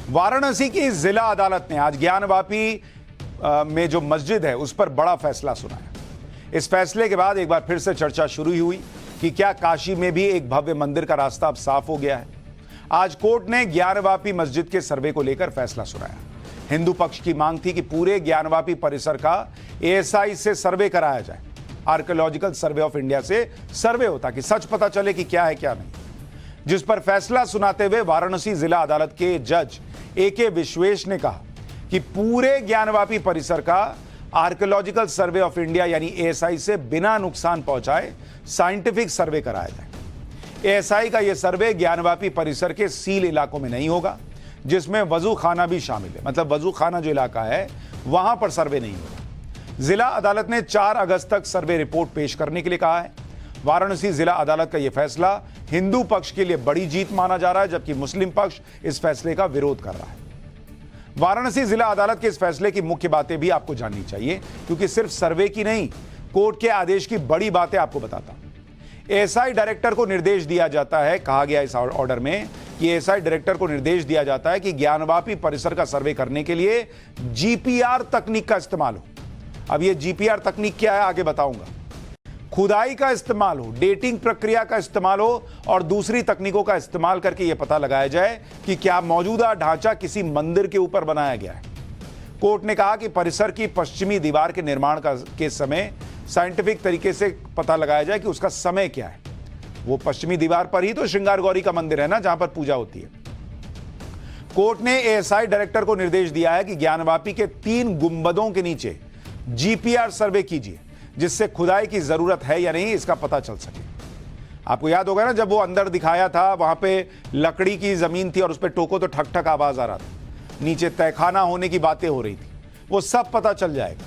वाराणसी की जिला अदालत ने आज ज्ञानवापी में जो मस्जिद है उस पर बड़ा फैसला सुनाया। इस फैसले के बाद एक बार फिर से चर्चा शुरू हुई कि क्या काशी में भी एक भव्य मंदिर का रास्ता अब साफ हो गया है। आज कोर्ट ने ज्ञानवापी मस्जिद के सर्वे को लेकर फैसला सुनाया। हिंदू पक्ष की मांग थी कि पूरे ज्ञानवापी परिसर का एएसआई से सर्वे कराया जाए। आर्कियोलॉजिकल सर्वे ऑफ इंडिया से सर्वे हो ताकि सच पता चले कि क्या है क्या नहीं। जिस पर फैसला सुनाते हुए वाराणसी जिला अदालत के जज AK विश्वेश ने कहा कि पूरे ज्ञानवापी परिसर का आर्कियोलॉजिकल सर्वे ऑफ इंडिया यानी ASI से बिना नुकसान पहुंचाए साइंटिफिक सर्वे कराया जाए। ASI का यह सर्वे ज्ञानवापी परिसर के सील इलाकों में नहीं होगा, जिसमें वजू खाना भी शामिल है। मतलब वजू खाना जो इलाका है वहां पर सर्वे नहीं होगा। जिला अदालत ने 4 अगस्त तक सर्वे रिपोर्ट पेश करने के लिए कहा है। वाराणसी जिला अदालत का यह फैसला हिंदू पक्ष के लिए बड़ी जीत माना जा रहा है, जबकि मुस्लिम पक्ष इस फैसले का विरोध कर रहा है। वाराणसी जिला अदालत के इस फैसले की मुख्य बातें भी आपको जाननी चाहिए, क्योंकि सिर्फ सर्वे की नहीं, कोर्ट के आदेश की बड़ी बातें आपको बताता हूं। एएसआई डायरेक्टर को निर्देश दिया जाता है, कहा गया इस ऑर्डर में कि एएसआई डायरेक्टर को निर्देश दिया जाता है कि ज्ञानवापी परिसर का सर्वे करने के लिए GPR तकनीक का इस्तेमाल हो। अब यह GPR तकनीक क्या है आगे बताऊंगा। खुदाई का इस्तेमाल हो, डेटिंग प्रक्रिया का इस्तेमाल हो और दूसरी तकनीकों का इस्तेमाल करके यह पता लगाया जाए कि क्या मौजूदा ढांचा किसी मंदिर के ऊपर बनाया गया है। कोर्ट ने कहा कि परिसर की पश्चिमी दीवार के निर्माण के समय साइंटिफिक तरीके से पता लगाया जाए कि उसका समय क्या है। वो पश्चिमी दीवार पर ही तो श्रृंगार गौरी का मंदिर है ना, जहां पर पूजा होती है। कोर्ट ने ASI डायरेक्टर को निर्देश दिया है कि ज्ञानवापी के 3 गुंबदों के नीचे GPR सर्वे कीजिए, जिससे खुदाई की जरूरत है या नहीं इसका पता चल सके। आपको याद होगा ना, जब वो अंदर दिखाया था वहां पे लकड़ी की जमीन थी और उस पर टोको तो ठक ठक आवाज आ रहा था, नीचे तहखाना होने की बातें हो रही थी। वो सब पता चल जाएगा।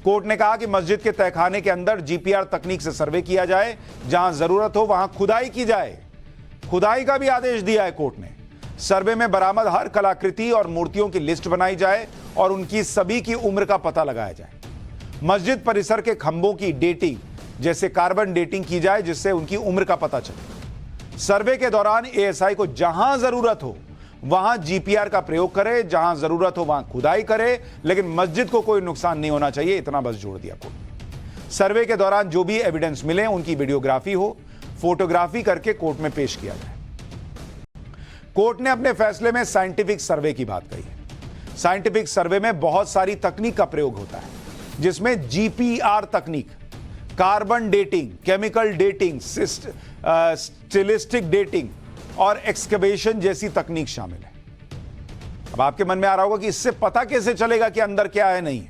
कोर्ट ने कहा कि मस्जिद के तहखाने के अंदर GPR तकनीक से सर्वे किया जाए, जहां जरूरत हो वहां खुदाई की जाए। खुदाई का भी आदेश दिया है कोर्ट ने। सर्वे में बरामद हर कलाकृति और मूर्तियों की लिस्ट बनाई जाए और उनकी सभी की उम्र का पता लगाया जाए। मस्जिद परिसर के खंभों की डेटिंग जैसे कार्बन डेटिंग की जाए, जिससे उनकी उम्र का पता चले। सर्वे के दौरान ASI को जहां जरूरत हो वहां GPR का प्रयोग करे, जहां जरूरत हो वहां खुदाई करे, लेकिन मस्जिद को कोई नुकसान नहीं होना चाहिए, इतना बस जोड़ दिया कोर्ट। सर्वे के दौरान जो भी एविडेंस मिले उनकी वीडियोग्राफी हो, फोटोग्राफी करके कोर्ट में पेश किया जाए। कोर्ट ने अपने फैसले में साइंटिफिक सर्वे की बात कही है। साइंटिफिक सर्वे में बहुत सारी तकनीक का प्रयोग होता है, जिसमें GPR तकनीक, carbon dating, chemical dating, stylistic dating और एक्सकवेशन जैसी तकनीक शामिल है। अब आपके मन में आ रहा होगा कि इससे पता कैसे चलेगा कि अंदर क्या है नहीं है।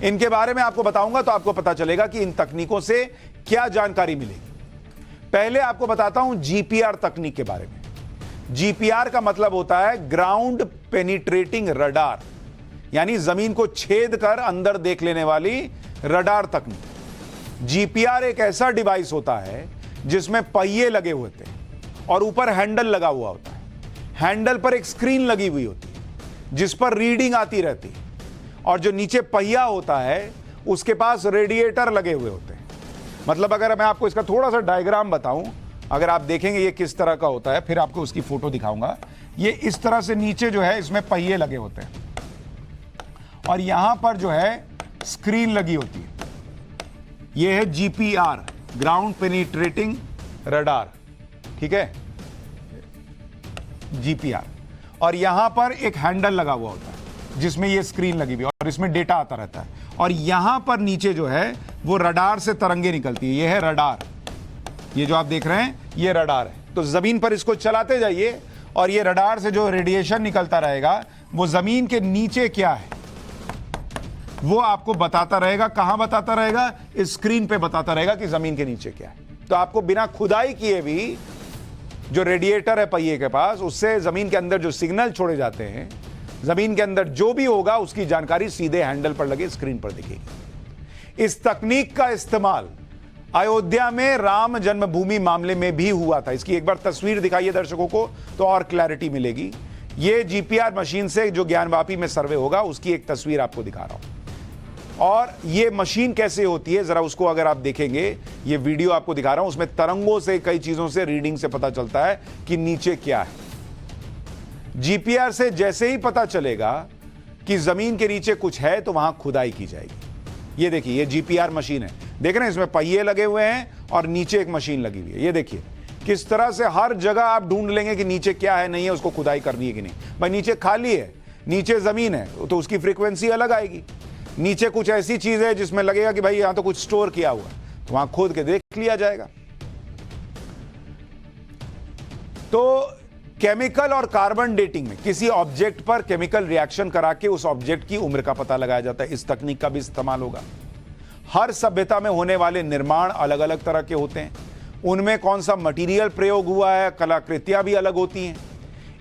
इनके बारे में आपको बताऊंगा तो आपको पता चलेगा कि इन तकनीकों से क्या जानकारी मिलेगी। पहले आपको बताता हूं GPR तकनीक के बारे में। GPR का मतलब होता है ग्राउंड पेनिट्रेटिंग रडार, यानी जमीन को छेद कर अंदर देख लेने वाली रडार तकनीक। GPR एक ऐसा डिवाइस होता है जिसमें पहिए लगे हुए थे और ऊपर हैंडल लगा हुआ होता है। हैंडल पर एक स्क्रीन लगी हुई होती है जिस पर रीडिंग आती रहती है, और जो नीचे पहिया होता है उसके पास रेडिएटर लगे हुए होते हैं। मतलब अगर मैं आपको इसका थोड़ा सा डायग्राम बताऊं, अगर आप देखेंगे ये किस तरह का होता है, फिर आपको उसकी फोटो दिखाऊंगा। ये इस तरह से नीचे जो है इसमें पहिए लगे होते हैं और यहां पर जो है स्क्रीन लगी होती है। यह है GPR, ग्राउंड पेनिट्रेटिंग रडार, ठीक है, GPR। और यहां पर एक हैंडल लगा हुआ होता है जिसमें यह स्क्रीन लगी हुई है और इसमें डेटा आता रहता है। और यहां पर नीचे जो है वो रडार से तरंगे निकलती है। यह है रडार, ये जो आप देख रहे हैं ये रडार है। तो जमीन पर इसको चलाते जाइए और ये रडार से जो रेडिएशन निकलता रहेगा वो जमीन के नीचे क्या है वो आपको बताता रहेगा। कहां बताता रहेगा? इस स्क्रीन पे बताता रहेगा कि जमीन के नीचे क्या है। तो आपको बिना खुदाई किए भी जो रेडिएटर है पहिए के पास, उससे जमीन के अंदर जो सिग्नल छोड़े जाते हैं, जमीन के अंदर जो भी होगा उसकी जानकारी सीधे हैंडल पर लगे स्क्रीन पर दिखेगी। इस तकनीक का इस्तेमाल अयोध्या में राम जन्मभूमि मामले में भी हुआ था। इसकी एक बार तस्वीर दिखाइए दर्शकों को तो और क्लैरिटी मिलेगी। यह GPR मशीन से जो ज्ञानवापी में सर्वे होगा उसकी एक तस्वीर आपको दिखा रहा हूं। और ये मशीन कैसे होती है जरा उसको अगर आप देखेंगे, ये वीडियो आपको दिखा रहा हूं, उसमें तरंगों से, कई चीजों से, रीडिंग से पता चलता है कि नीचे क्या है। जीपीआर से जैसे ही पता चलेगा कि जमीन के नीचे कुछ है तो वहां खुदाई की जाएगी। ये देखिए, ये जीपीआर मशीन है, देख रहे हैं, इसमें पहिए लगे हुए हैं और नीचे एक मशीन लगी हुई है। ये देखिए किस तरह से हर जगह आप ढूंढ लेंगे कि नीचे क्या है, नहीं है, उसको खुदाई करनी है कि नहीं। भाई नीचे खाली है, नीचे जमीन है, तो उसकी फ्रीक्वेंसी अलग आएगी। नीचे कुछ ऐसी चीज है जिसमें लगेगा कि भाई यहां तो कुछ स्टोर किया हुआ, तो वहां खोद के देख लिया जाएगा। तो केमिकल और कार्बन डेटिंग में किसी ऑब्जेक्ट पर केमिकल रिएक्शन करा के उस ऑब्जेक्ट की उम्र का पता लगाया जाता है। इस तकनीक का भी इस्तेमाल होगा। हर सभ्यता में होने वाले निर्माण अलग अलग तरह के होते हैं, उनमें कौन सा मटेरियल प्रयोग हुआ है, कलाकृतियां भी अलग होती हैं।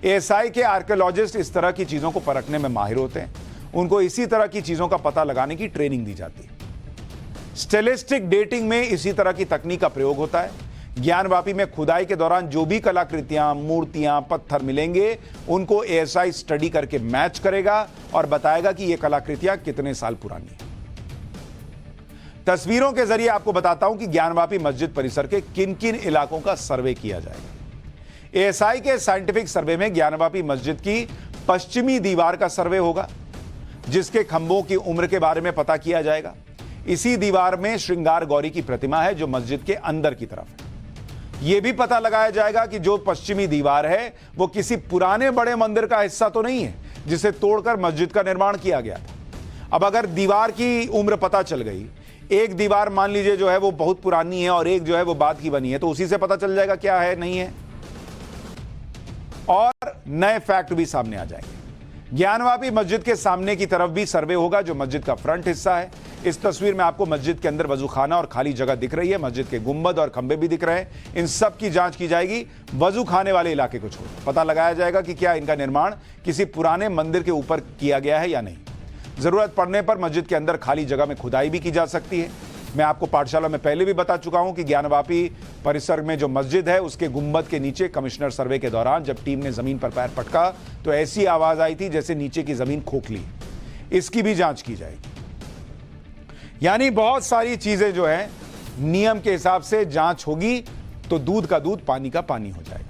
एएसआई के आर्कियोलॉजिस्ट इस तरह की चीजों को परखने में माहिर होते हैं, उनको इसी तरह की चीजों का पता लगाने की ट्रेनिंग दी जाती है। स्टेलिस्टिक डेटिंग में इसी तरह की तकनीक का प्रयोग होता है। ज्ञानवापी में खुदाई के दौरान जो भी कलाकृतियां, मूर्तियां, पत्थर मिलेंगे, उनको एएसआई स्टडी करके मैच करेगा और बताएगा कि ये कलाकृतियां कितने साल पुरानी हैं। तस्वीरों के जरिए आपको बताता हूं कि ज्ञानवापी मस्जिद परिसर के किन किन इलाकों का सर्वे किया जाएगा। एएसआई के साइंटिफिक सर्वे में ज्ञानवापी मस्जिद की पश्चिमी दीवार का सर्वे होगा, जिसके खंभों की उम्र के बारे में पता किया जाएगा। इसी दीवार में श्रृंगार गौरी की प्रतिमा है जो मस्जिद के अंदर की तरफ है। यह भी पता लगाया जाएगा कि जो पश्चिमी दीवार है वो किसी पुराने बड़े मंदिर का हिस्सा तो नहीं है जिसे तोड़कर मस्जिद का निर्माण किया गया था। अब अगर दीवार की उम्र पता चल गई, एक दीवार मान लीजिए जो है वो बहुत पुरानी है और एक जो है वो बाद की बनी है, तो उसी से पता चल जाएगा क्या है, नहीं है, और नए फैक्ट भी सामने आ जाएंगे। ज्ञानवापी मस्जिद के सामने की तरफ भी सर्वे होगा जो मस्जिद का फ्रंट हिस्सा है। इस तस्वीर में आपको मस्जिद के अंदर वजूखाना और खाली जगह दिख रही है, मस्जिद के गुंबद और खंबे भी दिख रहे हैं। इन सब की जांच की जाएगी, वजू खाने वाले इलाके को छोड़ पता लगाया जाएगा कि क्या इनका निर्माण किसी पुराने मंदिर के ऊपर किया गया है या नहीं। जरूरत पड़ने पर मस्जिद के अंदर खाली जगह में खुदाई भी की जा सकती है। मैं आपको पाठशाला में पहले भी बता चुका हूं कि ज्ञानवापी परिसर में जो मस्जिद है उसके गुंबद के नीचे कमिश्नर सर्वे के दौरान जब टीम ने जमीन पर पैर पटका तो ऐसी आवाज आई थी जैसे नीचे की जमीन खोखली। इसकी भी जांच की जाएगी। यानी बहुत सारी चीजें जो है नियम के हिसाब से जांच होगी तो दूध का दूध, पानी का पानी हो जाएगा।